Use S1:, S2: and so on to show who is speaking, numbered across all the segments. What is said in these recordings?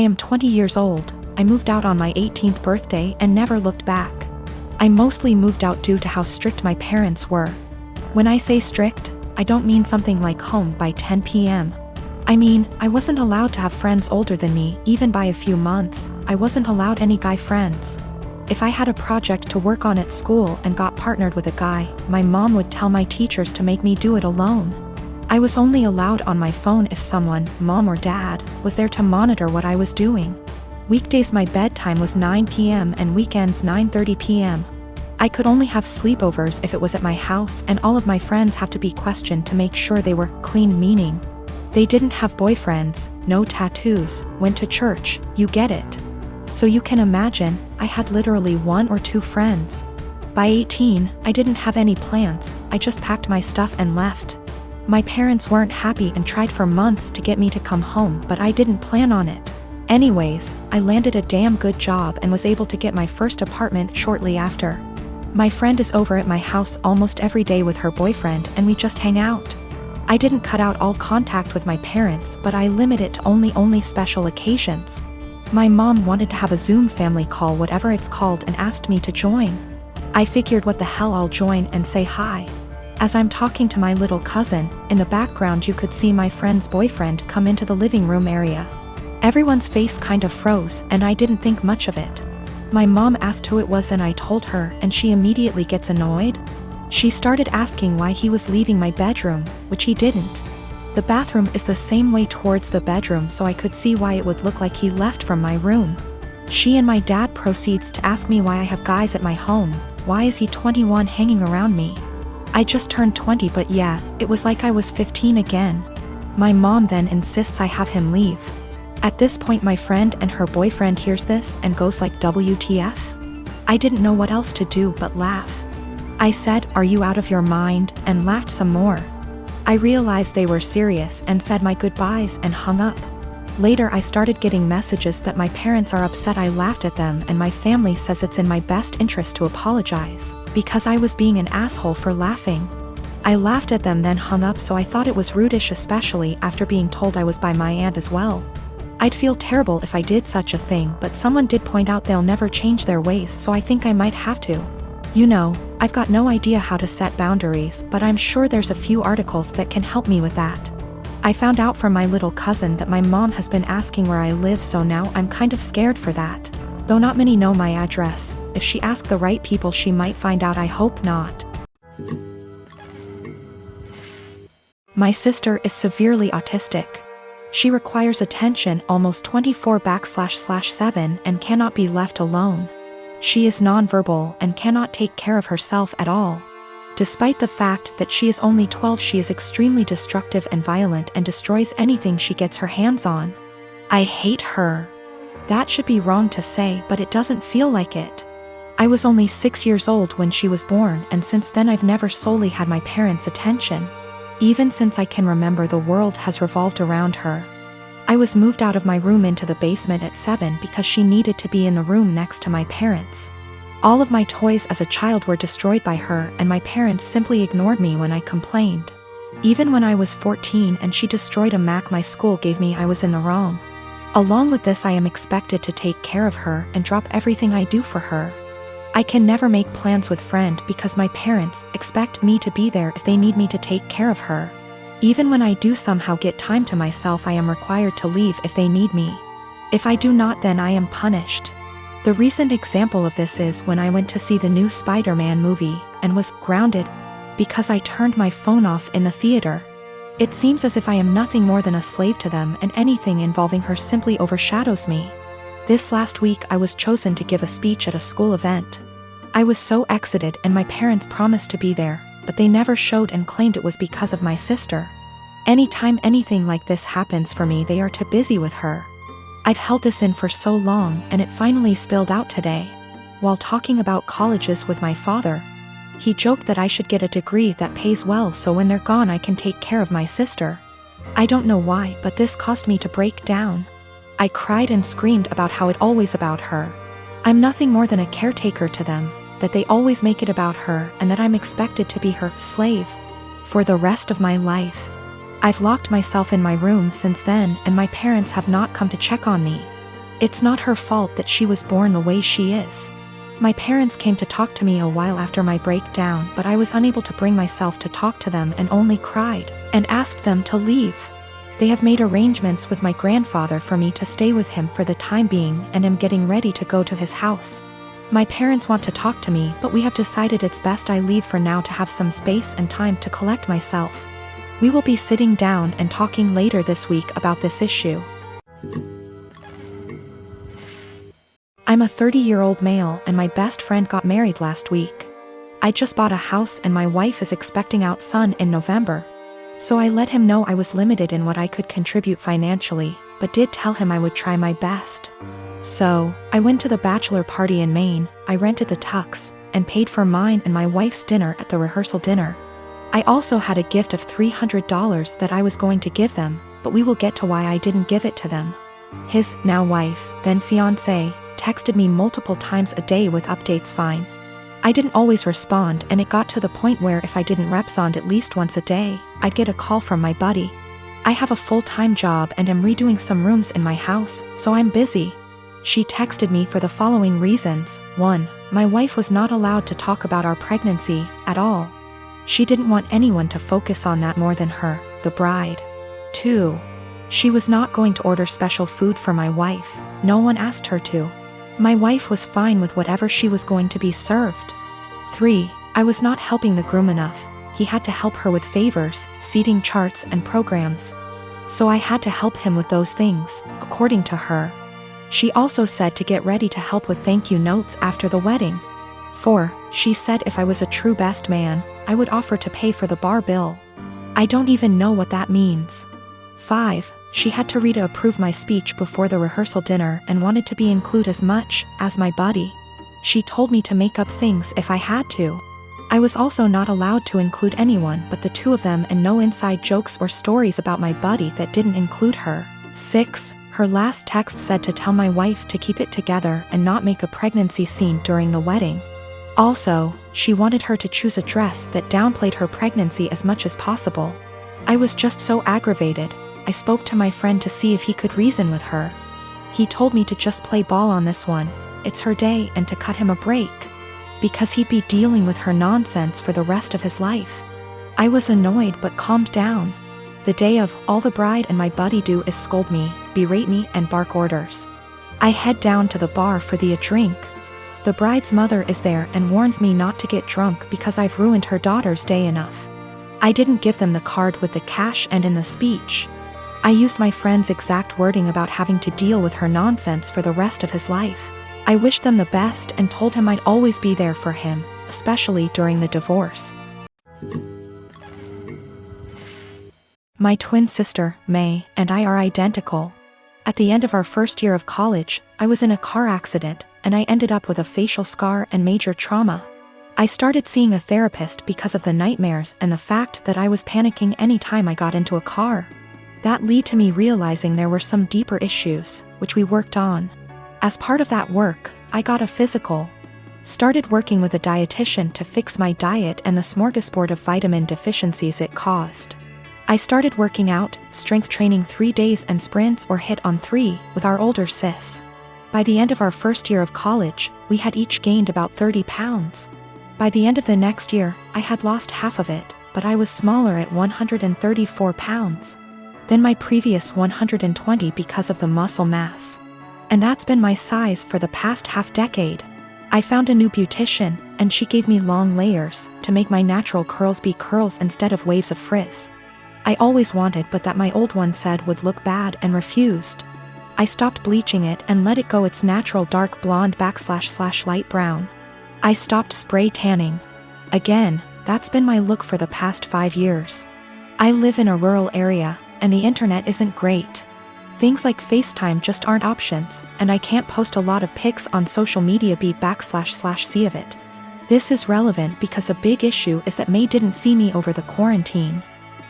S1: am 20 years old, I moved out on my 18th birthday and never looked back. I mostly moved out due to how strict my parents were. When I say strict, I don't mean something like home by 10 p.m. I mean, I wasn't allowed to have friends older than me, even by a few months. I wasn't allowed any guy friends. If I had a project to work on at school and got partnered with a guy, my mom would tell my teachers to make me do it alone. I was only allowed on my phone if someone, mom or dad, was there to monitor what I was doing. Weekdays my bedtime was 9 p.m. and weekends 9:30 p.m. I could only have sleepovers if it was at my house, and all of my friends have to be questioned to make sure they were clean, meaning they didn't have boyfriends, no tattoos, went to church, you get it. So you can imagine, I had literally 1 or 2 friends. By 18, I didn't have any plans, I just packed my stuff and left. My parents weren't happy and tried for months to get me to come home, but I didn't plan on it. Anyways, I landed a damn good job and was able to get my first apartment shortly after. My friend is over at my house almost every day with her boyfriend and we just hang out. I didn't cut out all contact with my parents, but I limit it to only special occasions. My mom wanted to have a Zoom family call, whatever it's called, and asked me to join. I figured what the hell, I'll join and say hi. As I'm talking to my little cousin, in the background you could see my friend's boyfriend come into the living room area. Everyone's face kind of froze and I didn't think much of it. My mom asked who it was and I told her, and she immediately gets annoyed. She started asking why he was leaving my bedroom, which he didn't. The bathroom is the same way towards the bedroom, so I could see why it would look like he left from my room. She and my dad proceeds to ask me why I have guys at my home, why is he 21 hanging around me? I just turned 20, but yeah, it was like I was 15 again. My mom then insists I have him leave. At this point my friend and her boyfriend hears this and goes like WTF? I didn't know what else to do but laugh. I said, "Are you out of your mind?" and laughed some more. I realized they were serious and said my goodbyes and hung up. Later I started getting messages that my parents are upset I laughed at them, and my family says it's in my best interest to apologize, because I was being an asshole for laughing. I laughed at them then hung up, so I thought it was rudish, especially after being told I was by my aunt as well. I'd feel terrible if I did such a thing, but someone did point out they'll never change their ways, so I think I might have to. You know, I've got no idea how to set boundaries, but I'm sure there's a few articles that can help me with that. I found out from my little cousin that my mom has been asking where I live, so now I'm kind of scared for that. Though not many know my address, if she asked the right people she might find out. I hope not. My sister is severely autistic. She requires attention almost 24/7 and cannot be left alone. She is nonverbal and cannot take care of herself at all. Despite the fact that she is only 12, she is extremely destructive and violent and destroys anything she gets her hands on. I hate her. That should be wrong to say, but it doesn't feel like it. I was only 6 years old when she was born, and since then I've never solely had my parents' attention. Even since I can remember, the world has revolved around her. I was moved out of my room into the basement at 7 because she needed to be in the room next to my parents. All of my toys as a child were destroyed by her, and my parents simply ignored me when I complained. Even when I was 14 and she destroyed a Mac my school gave me, I was in the wrong. Along with this, I am expected to take care of her and drop everything I do for her. I can never make plans with friend because my parents expect me to be there if they need me to take care of her. Even when I do somehow get time to myself, I am required to leave if they need me. If I do not, then I am punished. The recent example of this is when I went to see the new Spider-Man movie and was grounded because I turned my phone off in the theater. It seems as if I am nothing more than a slave to them, and anything involving her simply overshadows me. This last week I was chosen to give a speech at a school event. I was so excited, and my parents promised to be there, but they never showed and claimed it was because of my sister. Anytime anything like this happens for me, they are too busy with her. I've held this in for so long, and it finally spilled out today. While talking about colleges with my father, he joked that I should get a degree that pays well so when they're gone I can take care of my sister. I don't know why, but this caused me to break down. I cried and screamed about how it always about her. I'm nothing more than a caretaker to them, that they always make it about her, and that I'm expected to be her slave for the rest of my life. I've locked myself in my room since then, and my parents have not come to check on me. It's not her fault that she was born the way she is. My parents came to talk to me a while after my breakdown, but I was unable to bring myself to talk to them and only cried and asked them to leave. They have made arrangements with my grandfather for me to stay with him for the time being, and am getting ready to go to his house. My parents want to talk to me, but we have decided it's best I leave for now to have some space and time to collect myself. We will be sitting down and talking later this week about this issue. I'm a 30-year-old male and my best friend got married last week. I just bought a house and my wife is expecting our son in November. So I let him know I was limited in what I could contribute financially, but did tell him I would try my best. So, I went to the bachelor party in Maine, I rented the tux, and paid for mine and my wife's dinner at the rehearsal dinner. I also had a gift of $300 that I was going to give them, but we will get to why I didn't give it to them. His now wife, then fiancé, texted me multiple times a day with updates fine. I didn't always respond, and it got to the point where if I didn't respond at least once a day, I'd get a call from my buddy. I have a full-time job and am redoing some rooms in my house, so I'm busy. She texted me for the following reasons. 1. My wife was not allowed to talk about our pregnancy at all. She didn't want anyone to focus on that more than her, the bride. 2. She was not going to order special food for my wife, no one asked her to. My wife was fine with whatever she was going to be served. 3. I was not helping the groom enough. He had to help her with favors, seating charts and programs. So I had to help him with those things, according to her. She also said to get ready to help with thank you notes after the wedding. 4. She said if I was a true best man, I would offer to pay for the bar bill. I don't even know what that means. 5. She had to read to approve my speech before the rehearsal dinner and wanted to be included as much as my buddy. She told me to make up things if I had to. I was also not allowed to include anyone but the two of them, and no inside jokes or stories about my buddy that didn't include her. 6. Her last text said to tell my wife to keep it together and not make a pregnancy scene during the wedding. Also, she wanted her to choose a dress that downplayed her pregnancy as much as possible. I was just so aggravated. I spoke to my friend to see if he could reason with her. He told me to just play ball on this one, it's her day, and to cut him a break, because he'd be dealing with her nonsense for the rest of his life. I was annoyed but calmed down. The day of, all the bride and my buddy do is scold me, berate me, and bark orders. I head down to the bar for a drink. The bride's mother is there and warns me not to get drunk because I've ruined her daughter's day enough. I didn't give them the card with the cash and in the speech. I used my friend's exact wording about having to deal with her nonsense for the rest of his life. I wished them the best and told him I'd always be there for him, especially during the divorce. My twin sister, May, and I are identical. At the end of our first year of college, I was in a car accident, and I ended up with a facial scar and major trauma. I started seeing a therapist because of the nightmares and the fact that I was panicking any time I got into a car. That led to me realizing there were some deeper issues, which we worked on. As part of that work, I got a physical. Started working with a dietitian to fix my diet and the smorgasbord of vitamin deficiencies it caused. I started working out, strength training 3 days and sprints or hit on 3, with our older sis. By the end of our first year of college, we had each gained about 30 pounds. By the end of the next year, I had lost half of it, but I was smaller at 134 pounds. Than my previous 120 because of the muscle mass. And that's been my size for the past half-decade. I found a new beautician, and she gave me long layers to make my natural curls be curls instead of waves of frizz. I always wanted but that my old one said would look bad and refused. I stopped bleaching it and let it go its natural dark blonde / light brown. I stopped spray tanning. Again, that's been my look for the past 5 years. I live in a rural area, and the internet isn't great. Things like FaceTime just aren't options, and I can't post a lot of pics on social media /see of it. This is relevant because a big issue is that May didn't see me over the quarantine.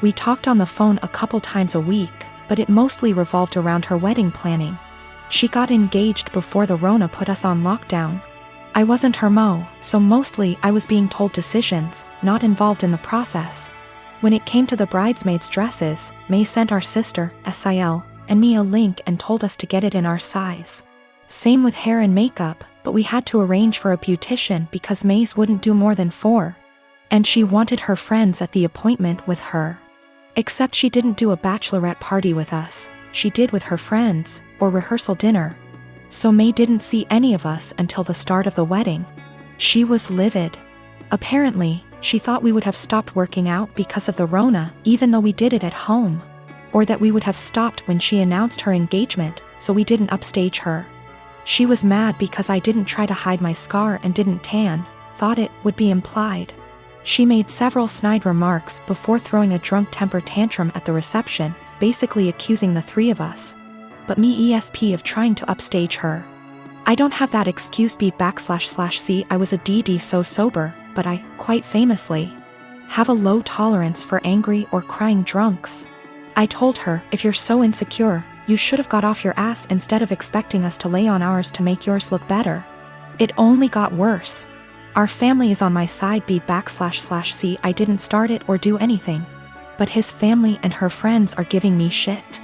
S1: We talked on the phone a couple times a week, but it mostly revolved around her wedding planning. She got engaged before the Rona put us on lockdown. I wasn't her mo, so mostly I was being told decisions, not involved in the process. When it came to the bridesmaids' dresses, May sent our sister, Sil, and me a link and told us to get it in our size. Same with hair and makeup, but we had to arrange for a beautician because Maze wouldn't do more than 4. And she wanted her friends at the appointment with her. Except she didn't do a bachelorette party with us, she did with her friends, or rehearsal dinner. So May didn't see any of us until the start of the wedding. She was livid. Apparently, she thought we would have stopped working out because of the Rona, even though we did it at home. Or that we would have stopped when she announced her engagement, so we didn't upstage her. She was mad because I didn't try to hide my scar and didn't tan, thought it would be implied. She made several snide remarks before throwing a drunk temper tantrum at the reception, basically accusing the 3 of us. But me ESP of trying to upstage her. I don't have that excuse B//C I was a DD so sober, but I, quite famously, have a low tolerance for angry or crying drunks. I told her, if you're so insecure, you should have got off your ass instead of expecting us to lay on ours to make yours look better. It only got worse. Our family is on my side B//C I didn't start it or do anything. But his family and her friends are giving me shit.